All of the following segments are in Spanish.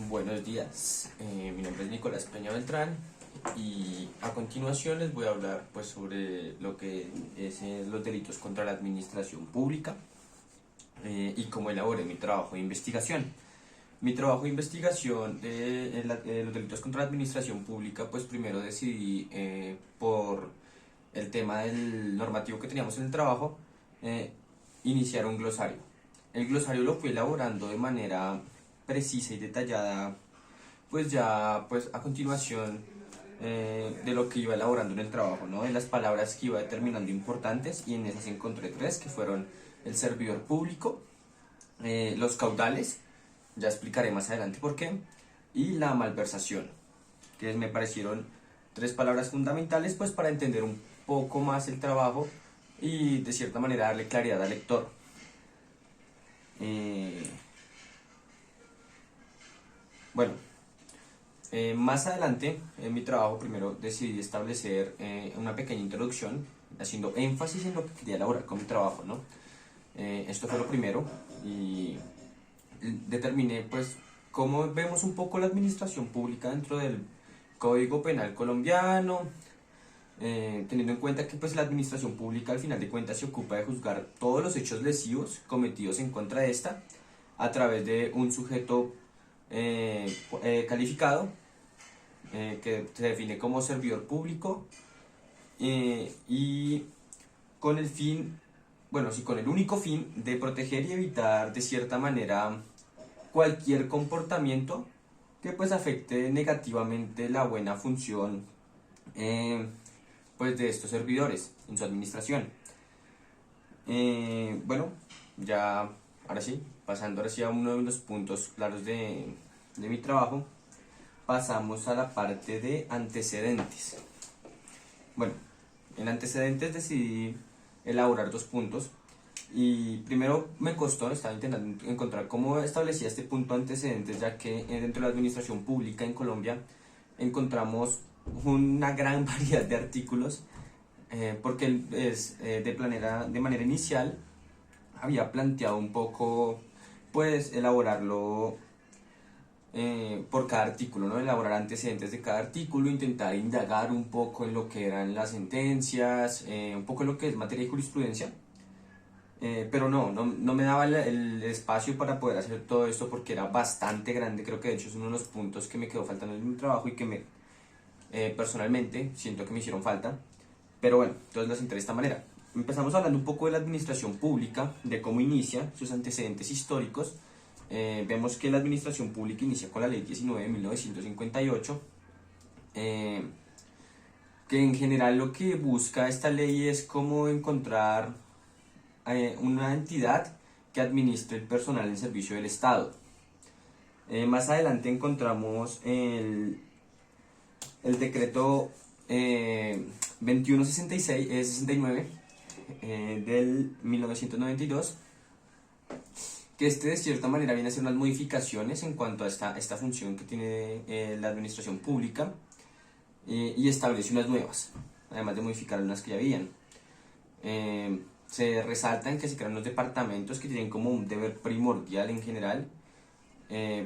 Buenos días, mi nombre es Nicolás Peña Beltrán y a continuación les voy a hablar pues sobre lo que es los delitos contra la administración pública y cómo elaboré mi trabajo de investigación. Mi trabajo de investigación de los delitos contra la administración pública, pues primero decidí por el tema del normativo que teníamos en el trabajo, iniciar un glosario. El glosario lo fui elaborando de manera precisa y detallada, pues ya pues a continuación de lo que iba elaborando en el trabajo, ¿no? De las palabras que iba determinando importantes, y en esas encontré tres que fueron el servidor público, los caudales, ya explicaré más adelante por qué, y la malversación, que me parecieron tres palabras fundamentales pues para entender un poco más el trabajo y de cierta manera darle claridad al lector. Bueno, más adelante en mi trabajo primero decidí establecer una pequeña introducción haciendo énfasis en lo que quería elaborar con mi trabajo, ¿no? Esto fue lo primero y determiné pues cómo vemos un poco la administración pública dentro del Código Penal colombiano, teniendo en cuenta que pues la administración pública al final de cuentas se ocupa de juzgar todos los hechos lesivos cometidos en contra de esta a través de un sujeto calificado que se define como servidor público y con el fin, bueno, sí, con el único fin de proteger y evitar de cierta manera cualquier comportamiento que pues afecte negativamente la buena función pues de estos servidores en su administración. Bueno, ya ahora sí, pasando ahora sí a uno de los puntos claros de mi trabajo, pasamos a la parte de antecedentes. Bueno, en antecedentes decidí elaborar dos puntos y primero me costó, estaba intentando encontrar cómo establecía este punto de antecedentes, ya que dentro de la administración pública en Colombia encontramos una gran variedad de artículos, porque de manera inicial había planteado un poco pues elaborarlo por cada artículo, ¿no? Elaborar antecedentes de cada artículo, intentar indagar un poco en lo que eran las sentencias, un poco en lo que es materia de jurisprudencia, pero no me daba el espacio para poder hacer todo esto porque era bastante grande. Creo que de hecho es uno de los puntos que me quedó faltando en mi trabajo y que personalmente siento que me hicieron falta, pero bueno, entonces las entré de esta manera. Empezamos hablando un poco de la administración pública, de cómo inicia, sus antecedentes históricos. Vemos que la administración pública inicia con la ley 19 de 1958, que en general lo que busca esta ley es cómo encontrar una entidad que administre el personal en servicio del Estado. Más adelante encontramos el decreto 2169 del 1992, que de cierta manera viene a hacer unas modificaciones en cuanto a esta función que tiene la administración pública, y establece unas nuevas, además de modificar unas que ya habían. Se resaltan que se crean unos departamentos que tienen como un deber primordial en general,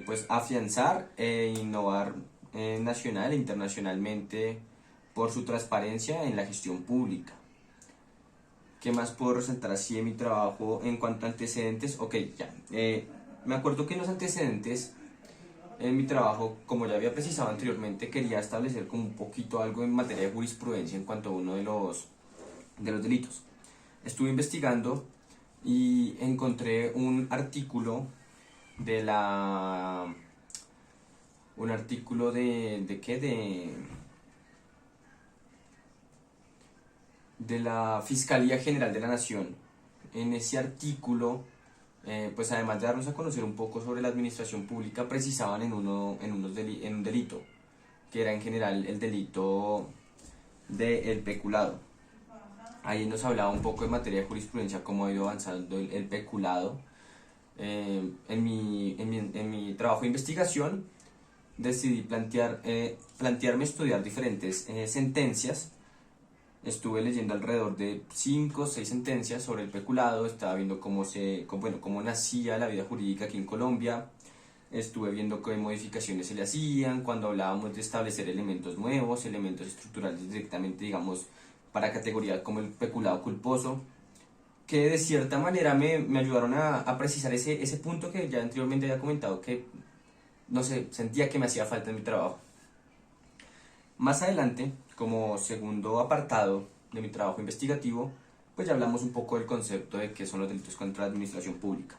pues afianzar e innovar nacional e internacionalmente por su transparencia en la gestión pública. ¿Qué más puedo resaltar así en mi trabajo en cuanto a antecedentes? Ok, ya. Me acuerdo que en los antecedentes en mi trabajo, como ya había precisado anteriormente, quería establecer como un poquito algo en materia de jurisprudencia en cuanto a uno de los delitos. Estuve investigando y encontré un artículo de la... Un artículo ¿de qué? De la Fiscalía General de la Nación. En ese artículo, pues además de darnos a conocer un poco sobre la administración pública, precisaban en un delito, que era en general el delito del peculado. Ahí nos hablaba un poco de materia de jurisprudencia, cómo ha ido avanzando el peculado. En mi trabajo de investigación decidí plantearme estudiar diferentes sentencias. Estuve leyendo alrededor de 5 o 6 sentencias sobre el peculado, estaba viendo cómo nacía la vida jurídica aquí en Colombia, estuve viendo qué modificaciones se le hacían, cuando hablábamos de establecer elementos nuevos, elementos estructurales directamente, digamos, para categorías como el peculado culposo, que de cierta manera me ayudaron a precisar ese punto que ya anteriormente había comentado, que, no sé, sentía que me hacía falta en mi trabajo. Más adelante, como segundo apartado de mi trabajo investigativo, pues ya hablamos un poco del concepto de qué son los delitos contra la administración pública.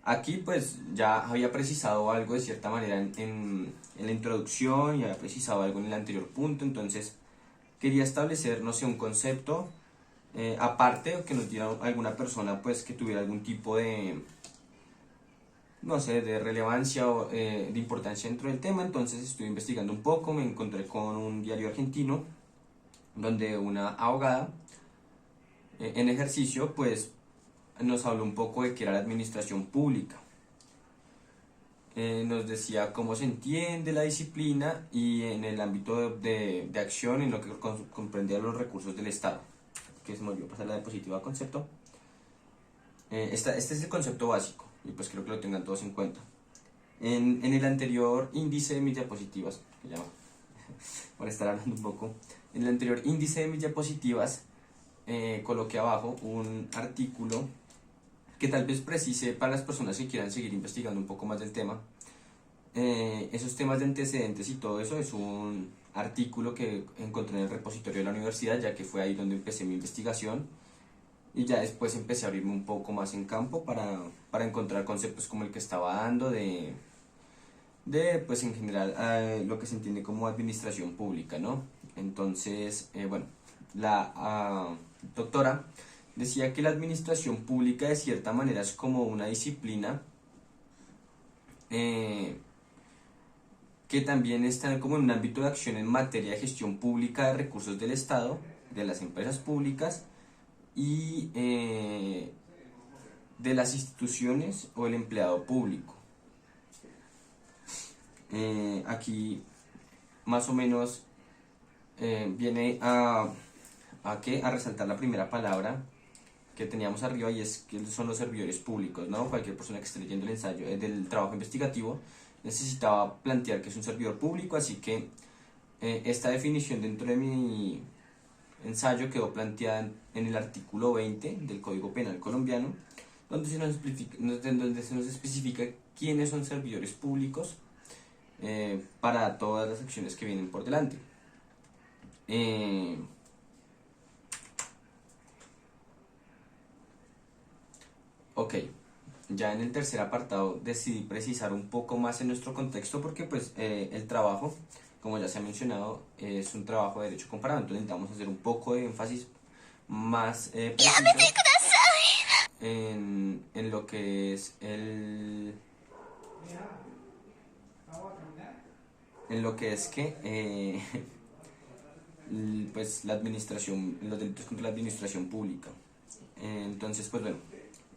Aquí pues ya había precisado algo de cierta manera en la introducción y había precisado algo en el anterior punto, entonces quería establecer, no sé, un concepto aparte, que nos diera alguna persona pues que tuviera algún tipo de, no sé, de relevancia o de importancia dentro del tema. Entonces estuve investigando un poco, me encontré con un diario argentino donde una abogada en ejercicio pues nos habló un poco de qué era la administración pública. Nos decía cómo se entiende la disciplina y en el ámbito de acción en lo que comprendía los recursos del Estado, que se me olvidó pasar la diapositiva concepto. Este es el concepto básico y pues creo que lo tengan todos en cuenta. En el anterior índice de mis diapositivas, que llama, por estar hablando un poco, en el anterior índice de mis diapositivas coloqué abajo un artículo que tal vez precise para las personas que quieran seguir investigando un poco más del tema. Esos temas de antecedentes y todo eso es un artículo que encontré en el repositorio de la universidad, ya que fue ahí donde empecé mi investigación, y ya después empecé a abrirme un poco más en campo para encontrar conceptos como el que estaba dando de pues en general lo que se entiende como administración pública, ¿no? Entonces, bueno, la doctora decía que la administración pública de cierta manera es como una disciplina que también está como en un ámbito de acción en materia de gestión pública de recursos del Estado, de las empresas públicas y de las instituciones o el empleado público. Aquí más o menos viene a resaltar la primera palabra que teníamos arriba, y es que son los servidores públicos, ¿no? Cualquier persona que esté leyendo el ensayo del trabajo investigativo necesitaba plantear que es un servidor público, así que esta definición dentro de mi ensayo quedó planteada en el artículo 20 del Código Penal colombiano, donde se nos especifica quiénes son servidores públicos para todas las acciones que vienen por delante. Ok, ya en el tercer apartado decidí precisar un poco más en nuestro contexto porque pues el trabajo, como ya se ha mencionado, es un trabajo de derecho comparado, entonces necesitamos hacer un poco de énfasis más preciso en lo que es pues la administración, los delitos contra la administración pública. Entonces, pues bueno,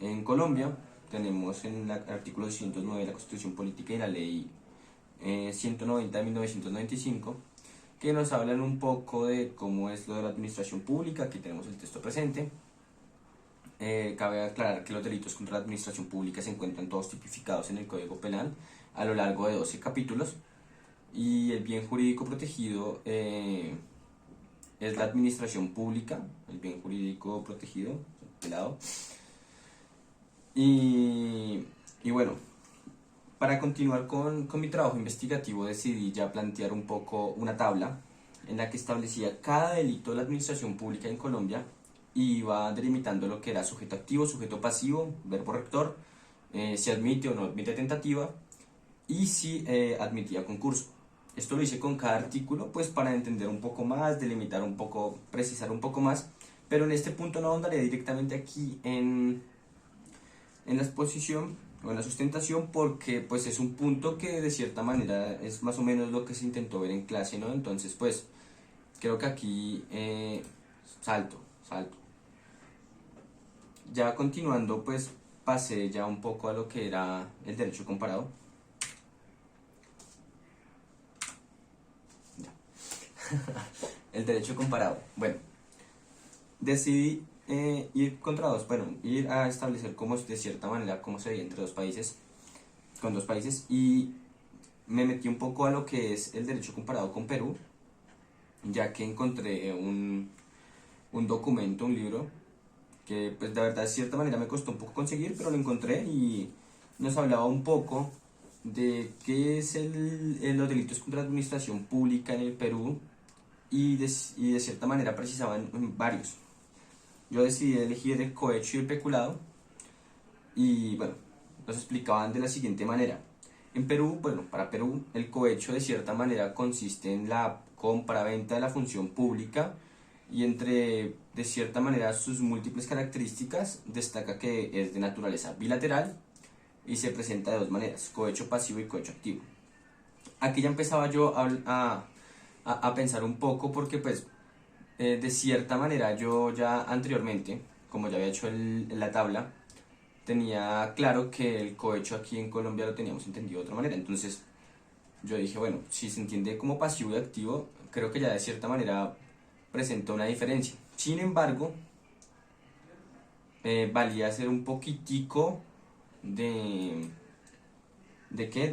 en Colombia tenemos en el artículo 209 de la Constitución Política y la Ley 190 de 1995, que nos hablan un poco de cómo es lo de la administración pública. Aquí tenemos el texto presente. Cabe aclarar que los delitos contra la administración pública se encuentran todos tipificados en el Código Penal a lo largo de 12 capítulos, y el bien jurídico protegido es la administración pública, el bien jurídico protegido, pelado. Y bueno, para continuar con mi trabajo investigativo decidí ya plantear un poco una tabla en la que establecía cada delito de la administración pública en Colombia y iba delimitando lo que era sujeto activo, sujeto pasivo, verbo rector, si admite o no admite tentativa y si admitía concurso. Esto lo hice con cada artículo pues para entender un poco más, delimitar un poco, precisar un poco más, pero en este punto no ahondaré directamente aquí en la exposición o en la sustentación, porque pues es un punto que de cierta manera es más o menos lo que se intentó ver en clase, ¿no? Entonces pues creo que aquí salto. Ya continuando pues pasé ya un poco a lo que era el derecho comparado. El derecho comparado. Bueno, decidí ir a establecer cómo de cierta manera cómo se veía entre dos países. con dos países, y me metí un poco a lo que es el derecho comparado con Perú, ya que encontré un documento, un libro, que pues de verdad de cierta manera me costó un poco conseguir, pero lo encontré y nos hablaba un poco de qué es los delitos contra la administración pública en el Perú, y de cierta manera precisaban varios. Yo decidí elegir el cohecho y el peculado, y bueno, los explicaban de la siguiente manera. En Perú, bueno, para Perú, el cohecho de cierta manera consiste en la compra-venta de la función pública, y entre, de cierta manera, sus múltiples características, destaca que es de naturaleza bilateral y se presenta de dos maneras: cohecho pasivo y cohecho activo. Aquí ya empezaba yo a pensar un poco, porque pues de cierta manera yo ya anteriormente, como ya había hecho la tabla, tenía claro que el cohecho aquí en Colombia lo teníamos entendido de otra manera. Entonces yo dije, bueno, si se entiende como pasivo y activo, creo que ya de cierta manera presenta una diferencia. Sin embargo, valía hacer un poquitico de... ¿De qué?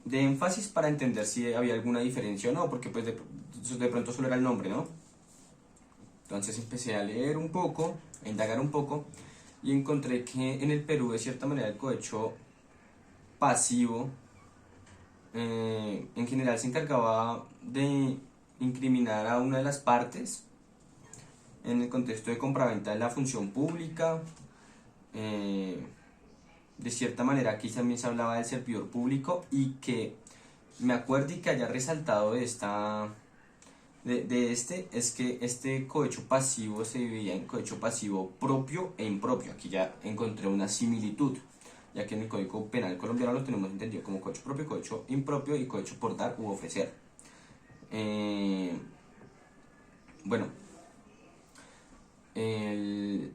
De énfasis para entender si había alguna diferencia o no, porque pues de pronto solo era el nombre, ¿no? Entonces empecé a leer un poco, a indagar un poco, y encontré que en el Perú, de cierta manera, el cohecho pasivo en general se encargaba de incriminar a una de las partes en el contexto de compraventa de la función pública. eh, de cierta manera aquí también se hablaba del servidor público, y que me acuerdo y que haya resaltado es que este cohecho pasivo se dividía en cohecho pasivo propio e impropio. Aquí ya encontré una similitud, ya que en el Código Penal colombiano lo tenemos entendido como cohecho propio, cohecho impropio y cohecho por dar u ofrecer. Eh, bueno, el,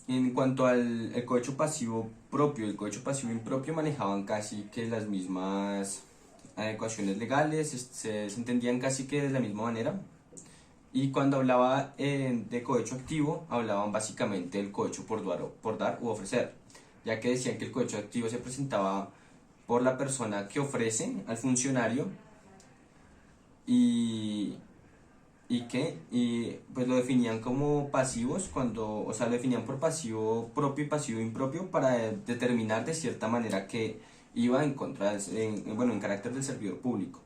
en cuanto al el cohecho pasivo propio y el cohecho pasivo impropio, manejaban casi que las mismas adecuaciones legales, se entendían casi que de la misma manera. Y cuando hablaba de cohecho activo, hablaban básicamente del cohecho por dar u ofrecer, ya que decían que el cohecho activo se presentaba por la persona que ofrece al funcionario, y, y pues lo definían como pasivos cuando, o sea, lo definían por pasivo propio y pasivo impropio para determinar de cierta manera que iba en contra bueno, en carácter del servidor público.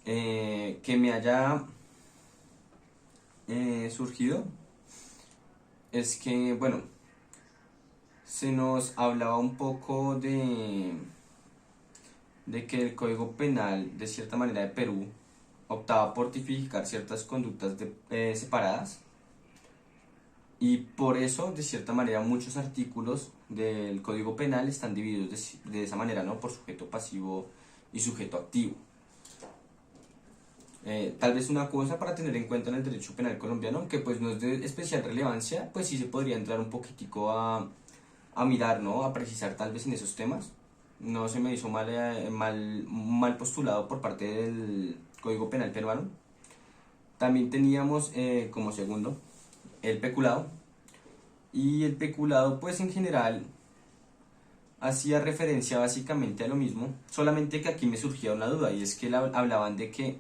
Que me haya surgido es que, bueno, se nos hablaba un poco de que el Código Penal, de cierta manera, de Perú optaba por tipificar ciertas conductas separadas, y por eso, de cierta manera, muchos artículos del Código Penal están divididos de esa manera, ¿no? Por sujeto pasivo y sujeto activo. Tal vez una cosa para tener en cuenta en el derecho penal colombiano, aunque pues no es de especial relevancia, pues sí se podría entrar un poquitico a mirar, ¿no? A precisar tal vez en esos temas. No se me hizo mal postulado por parte del Código Penal peruano. También teníamos como segundo el peculado, y el peculado pues en general hacía referencia básicamente a lo mismo, solamente que aquí me surgía una duda, y es que hablaban de que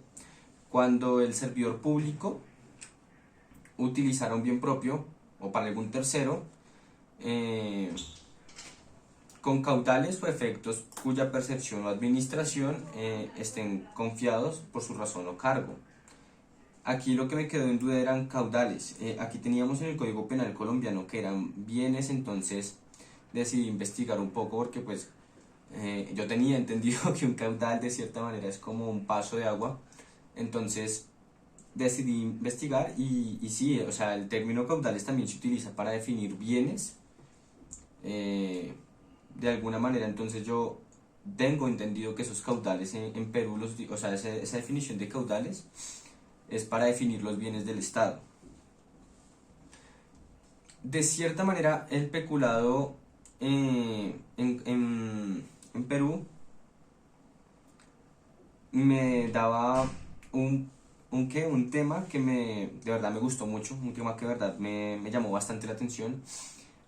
cuando el servidor público utilizara un bien propio o para algún tercero, eh, con caudales o efectos cuya percepción o administración estén confiados por su razón o cargo. Aquí lo que me quedó en duda eran caudales. Aquí teníamos en el Código Penal colombiano que eran bienes, entonces decidí investigar un poco, porque pues yo tenía entendido que un caudal de cierta manera es como un paso de agua. Entonces decidí investigar, y sí, o sea, el término caudales también se utiliza para definir bienes de alguna manera. Entonces yo tengo entendido que esos caudales en Perú, o sea, esa definición de caudales es para definir los bienes del Estado. De cierta manera, el peculado en Perú me daba un tema que de verdad me gustó mucho, un tema que de verdad me llamó bastante la atención,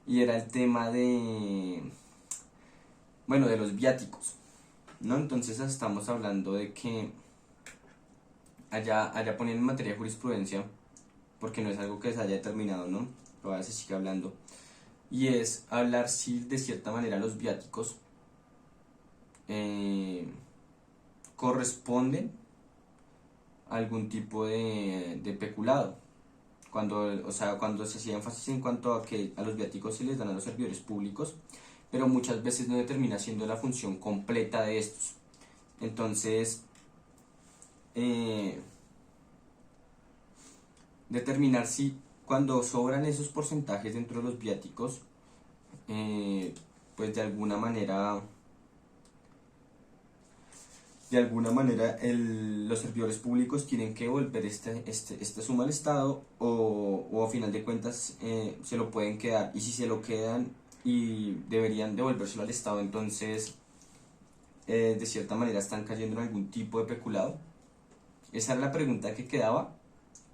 y era el tema bueno, de los viáticos, ¿no? Entonces estamos hablando de que allá poniendo en materia de jurisprudencia, porque no es algo que se haya determinado, ¿no? Todavía se sigue hablando, y es hablar si de cierta manera los viáticos corresponden a algún tipo de peculado. Cuando, o sea, cuando se hacía énfasis en cuanto a que a los viáticos se les dan a los servidores públicos, pero muchas veces no determina siendo la función completa de estos. Entonces, determinar si cuando sobran esos porcentajes dentro de los viáticos, pues de alguna manera los servidores públicos tienen que devolver esta suma al Estado o a final de cuentas se lo pueden quedar, y si se lo quedan y deberían devolvérselo al Estado, entonces de cierta manera están cayendo en algún tipo de peculado. Esa era la pregunta que quedaba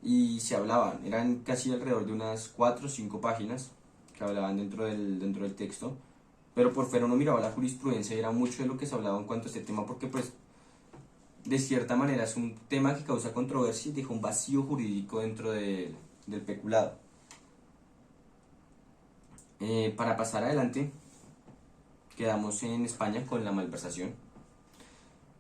y se hablaban, eran casi alrededor de unas 4 o 5 páginas que hablaban dentro del texto, pero por fuera uno miraba la jurisprudencia y era mucho de lo que se hablaba en cuanto a este tema, porque pues de cierta manera es un tema que causa controversia y deja un vacío jurídico dentro del peculado. Para pasar adelante, quedamos en España con la malversación.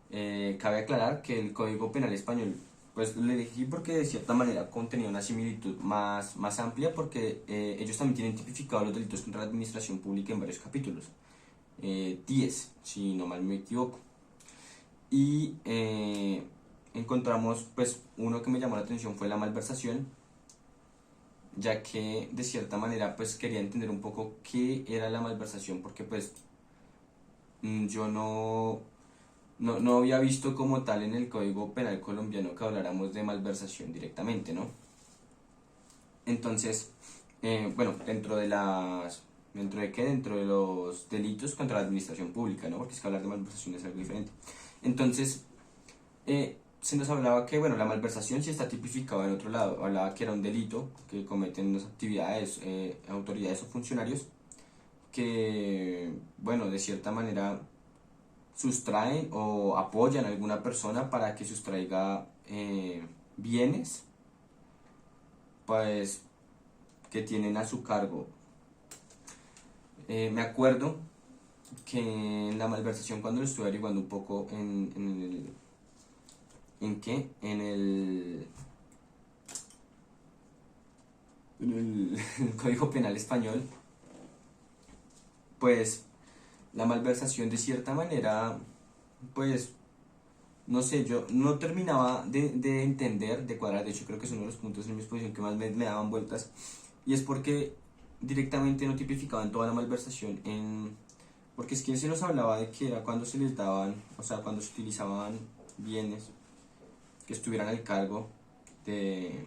Cabe aclarar que el Código Penal español, pues lo elegí porque de cierta manera contenía una similitud más amplia, porque ellos también tienen tipificado los delitos contra la administración pública en varios capítulos, 10, si no mal me equivoco. Y encontramos, pues, uno que me llamó la atención fue la malversación, ya que de cierta manera pues quería entender un poco qué era la malversación, porque pues yo no había visto como tal en el Código Penal colombiano que habláramos de malversación directamente, ¿no? Entonces, bueno, dentro de los delitos contra la administración pública, ¿no? Porque es que hablar de malversación es algo diferente. Entonces, se nos hablaba que, bueno, la malversación sí está tipificada en otro lado. Hablaba que era un delito que cometen las actividades, autoridades o funcionarios que, bueno, de cierta manera sustraen o apoyan a alguna persona para que sustraiga bienes, pues, que tienen a su cargo. Me acuerdo que en la malversación, cuando lo estuve averiguando un poco en el Código Penal español, pues la malversación de cierta manera, pues no sé, yo no terminaba de entender, de cuadrar. De hecho creo que es uno de los puntos en mi exposición que más me daban vueltas, y es porque directamente no tipificaban toda la malversación porque es que se nos hablaba de que era cuando se les daban, o sea, cuando se utilizaban bienes que estuvieran al cargo de,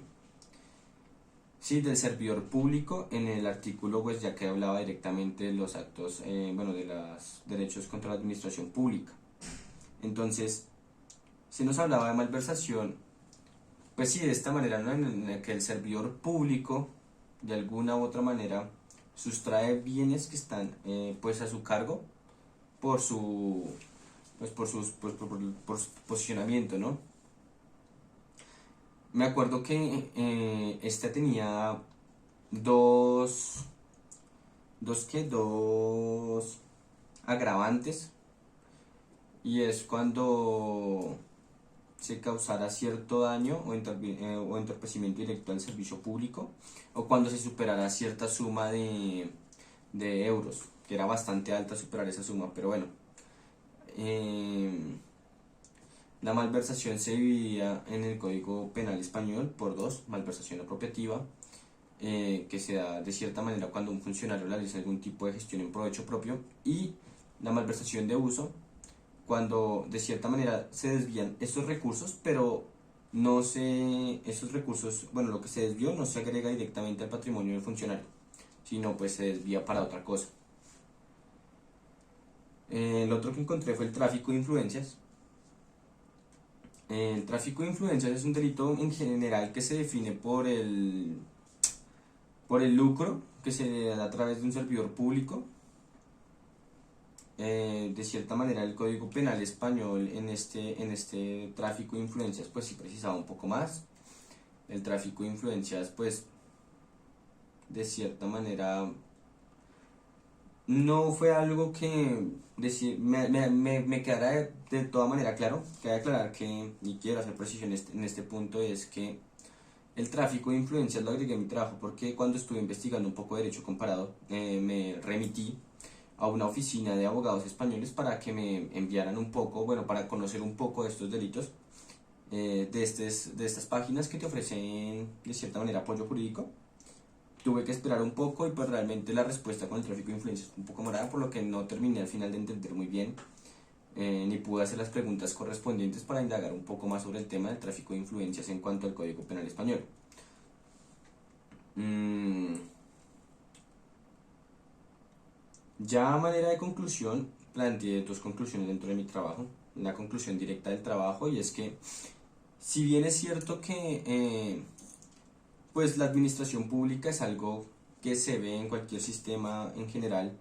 sí, del servidor público, en el artículo, pues ya que hablaba directamente de los actos, bueno, de los derechos contra la administración pública. Entonces, si nos hablaba de malversación, pues sí, de esta manera, ¿no? En la que el servidor público, de alguna u otra manera, sustrae bienes que están, pues a su cargo por su, pues por su posicionamiento, ¿no? Me acuerdo que esta tenía dos, dos agravantes, y es cuando se causara cierto daño o entorpecimiento directo al servicio público, o cuando se superara cierta suma de euros, que era bastante alta superar esa suma, pero bueno. La malversación se dividía en el Código Penal español por dos: malversación apropiativa, que se da de cierta manera cuando un funcionario realiza algún tipo de gestión en provecho propio, y la malversación de uso, cuando de cierta manera se desvían estos recursos, pero esos recursos, bueno, lo que se desvió no se agrega directamente al patrimonio del funcionario, sino pues se desvía para otra cosa. El otro que encontré fue el tráfico de influencias. El tráfico de influencias es un delito en general que se define por por el lucro que se da a través de un servidor público. De cierta manera el Código Penal español en este tráfico de influencias pues sí precisaba un poco más. El tráfico de influencias pues de cierta manera no fue algo que me quedara de toda manera claro. Queda aclarar que, y quiero hacer precisión en este punto, es que el tráfico de influencias lo agregué a mi trabajo porque cuando estuve investigando un poco de derecho comparado, me remití a una oficina de abogados españoles para que me enviaran un poco, bueno, para conocer un poco de estos delitos, de estas páginas que te ofrecen de cierta manera apoyo jurídico. Tuve que esperar un poco y pues realmente la respuesta con el tráfico de influencias fue un poco morada, por lo que no terminé al final de entender muy bien, ni pude hacer las preguntas correspondientes para indagar un poco más sobre el tema del tráfico de influencias en cuanto al Código Penal español. Ya a manera de conclusión, planteé dos conclusiones dentro de mi trabajo. La conclusión directa del trabajo, y es que si bien es cierto que pues la administración pública es algo que se ve en cualquier sistema en general,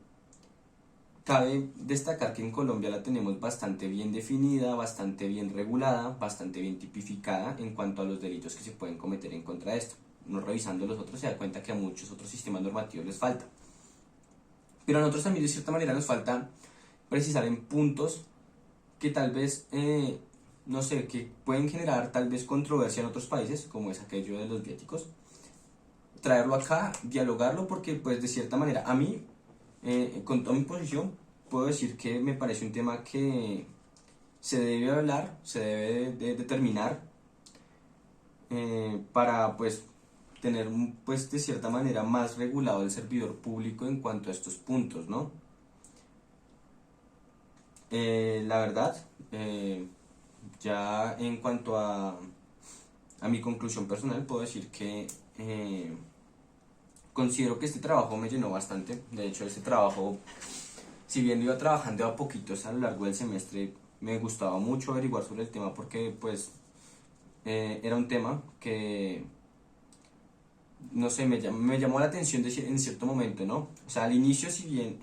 cabe destacar que en Colombia la tenemos bastante bien definida, bastante bien regulada, bastante bien tipificada en cuanto a los delitos que se pueden cometer en contra de esto. Uno revisando los otros se da cuenta que a muchos otros sistemas normativos les falta. Pero a nosotros también de cierta manera nos falta precisar en puntos que tal vez, no sé, que pueden generar tal vez controversia en otros países, como es aquello de los viáticos. Traerlo acá, dialogarlo, porque pues de cierta manera a mí, con toda mi posición, puedo decir que me parece un tema que se debe hablar, se debe de determinar, para pues tener pues de cierta manera más regulado el servidor público en cuanto a estos puntos, ¿no? La verdad, ya en cuanto a mi conclusión personal, puedo decir que considero que este trabajo me llenó bastante. De hecho, este trabajo, si bien iba trabajando a poquitos a lo largo del semestre, me gustaba mucho averiguar sobre el tema porque pues era un tema que, no sé, me llamó la atención en cierto momento, ¿no? O sea, al inicio, si bien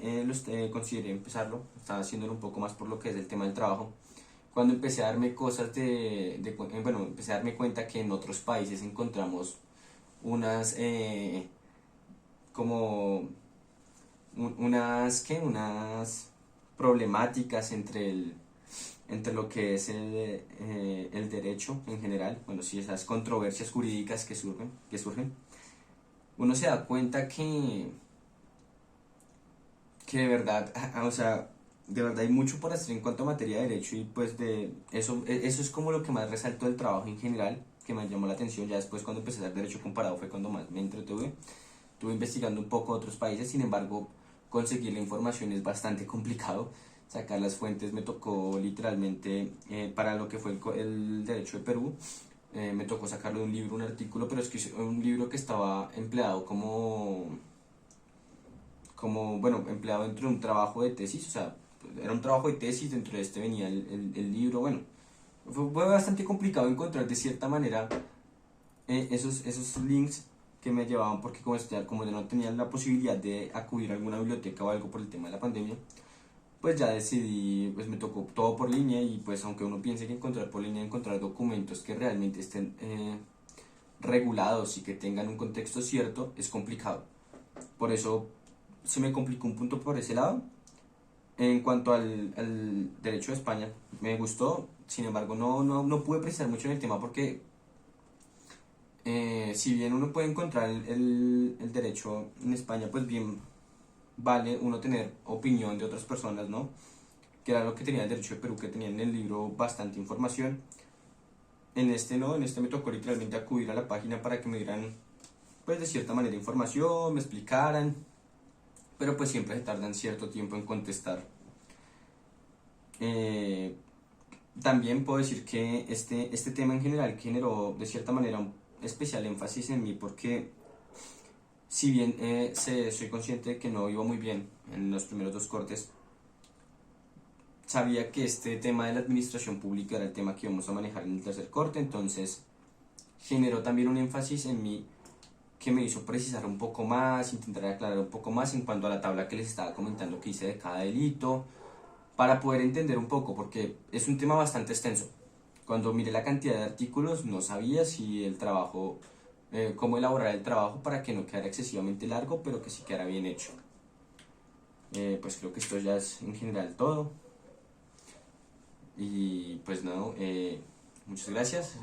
consideré empezarlo, estaba haciéndolo un poco más por lo que es el tema del trabajo. Cuando empecé a darme cosas bueno, empecé a darme cuenta que en otros países encontramos unas, como, unas problemáticas entre lo que es el derecho en general, bueno, sí, esas controversias jurídicas que surgen, uno se da cuenta que de verdad, o sea, de verdad hay mucho por hacer en cuanto a materia de derecho, y pues de eso es como lo que más resaltó del trabajo en general, que me llamó la atención. Ya después, cuando empecé a hacer derecho comparado, fue cuando más me entretuve. Estuve investigando un poco otros países, sin embargo conseguir la información es bastante complicado. Sacar las fuentes me tocó literalmente, para lo que fue el derecho de Perú, me tocó sacarlo de un libro, un artículo, pero es que es un libro que estaba empleado bueno, empleado dentro de un trabajo de tesis. O sea, era un trabajo de tesis, dentro de este venía el libro. Bueno, fue bastante complicado encontrar de cierta manera esos links que me llevaban, porque como yo no tenía la posibilidad de acudir a alguna biblioteca o algo por el tema de la pandemia, pues ya decidí, pues me tocó todo por línea. Y pues aunque uno piense que encontrar por línea, encontrar documentos que realmente estén regulados y que tengan un contexto cierto, es complicado. Por eso se me complicó un punto por ese lado. En cuanto al derecho de España, me gustó. Sin embargo, no pude precisar mucho en el tema porque, si bien uno puede encontrar el derecho en España, pues bien vale uno tener opinión de otras personas, ¿no? Que era lo que tenía el derecho de Perú, que tenía en el libro bastante información. En este no, en este me tocó literalmente acudir a la página para que me dieran, pues de cierta manera, información, me explicaran, pero pues siempre se tardan cierto tiempo en contestar. Eh, También puedo decir que este tema en general generó de cierta manera un especial énfasis en mí, porque si bien soy consciente de que no iba muy bien en los primeros dos cortes, sabía que este tema de la administración pública era el tema que íbamos a manejar en el tercer corte. Entonces generó también un énfasis en mí que me hizo precisar un poco más, intentar aclarar un poco más en cuanto a la tabla que les estaba comentando que hice de cada delito, para poder entender un poco, porque es un tema bastante extenso. Cuando miré la cantidad de artículos no sabía si el trabajo, cómo elaborar el trabajo para que no quedara excesivamente largo, pero que sí quedara bien hecho. Pues creo que esto ya es en general todo. Y pues no, muchas gracias.